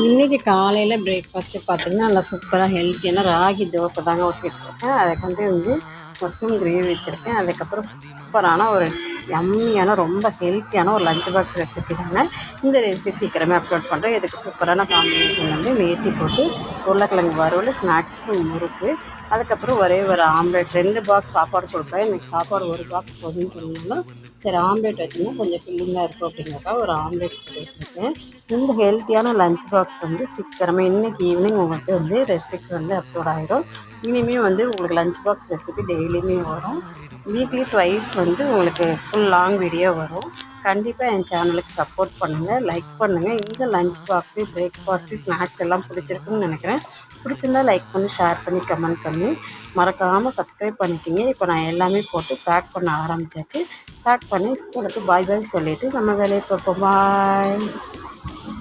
இன்னைக்கு காலையில பிரேக்ஃபாஸ்ட்டு பார்த்தீங்கன்னா, நல்லா சூப்பரா ஹெல்த்தியான ராகி தோசை தாங்க ஊத்திட்டுருக்கேன். அதுக்கு வந்து மஷ்ரூம் கிரேவி வச்சுருக்கேன். அதுக்கப்புறம் சூப்பரான ஒரு யம்மியான ரொம்ப ஹெல்த்தியான ஒரு லஞ்ச் பாக்ஸ் ரெசிபி தாங்க. இந்த ரெசிபி சீக்கிரமே அப்லோட் பண்ணுறேன். இதுக்கு சூப்பரான காம்பினேஷன் வந்து மேத்தி போட்டு உருளைக்கிழங்கு வறுவல், ஸ்நாக்ஸு, முறுக்கு, அதுக்கப்புறம் ஒரே ஒரு ஆம்லெட் 2 பாக்ஸ் சாப்பாடு கொடுப்பேன். எனக்கு சாப்பாடு 1 பாக்ஸ் போதும்னு சொன்னாலும், சரி ஆம்லெட் வச்சிங்கன்னா கொஞ்சம் ஃபில்லிங்காக இருக்கும் அப்படிங்கிறப்ப ஒரு ஆம்லெட் போட்டுருக்கேன். இந்த ஹெல்த்தியான லஞ்ச் பாக்ஸ் வந்து சீக்கிரமே இன்னைக்கு ஈவினிங் உங்களுக்கு வந்து ரெசிபி வந்து அப்லோட் ஆகிடும். இனிமேல் வந்து உங்களுக்கு லஞ்ச் பாக்ஸ் ரெசிபி டெய்லியுமே வரும். வீக்லி ட்வைஸ் வந்து உங்களுக்கு ஃபுல் லாங் வீடியோ வரும். கண்டிப்பாக என் சேனலுக்கு சப்போர்ட் பண்ணுங்கள், லைக் பண்ணுங்கள். இந்த லஞ்ச் பாக்ஸு, பிரேக்ஃபாஸ்ட்டு, ஸ்நாக்ஸ் எல்லாம் பிடிச்சிருக்குன்னு நினைக்கிறேன். பிடிச்சிருந்தா லைக் பண்ணி, ஷேர் பண்ணி, கமெண்ட் பண்ணி மறக்காமல் சப்ஸ்கிரைப் பண்ணிக்கிங்க. இப்போ நான் எல்லாமே போட்டு பேக் பண்ண ஆரம்பித்தாச்சு. பேக் பண்ணி ஸ்கூலுக்கு பாய் பாய் சொல்லிவிட்டு நம்ம வேலையை பார்ப்போம். பாய்.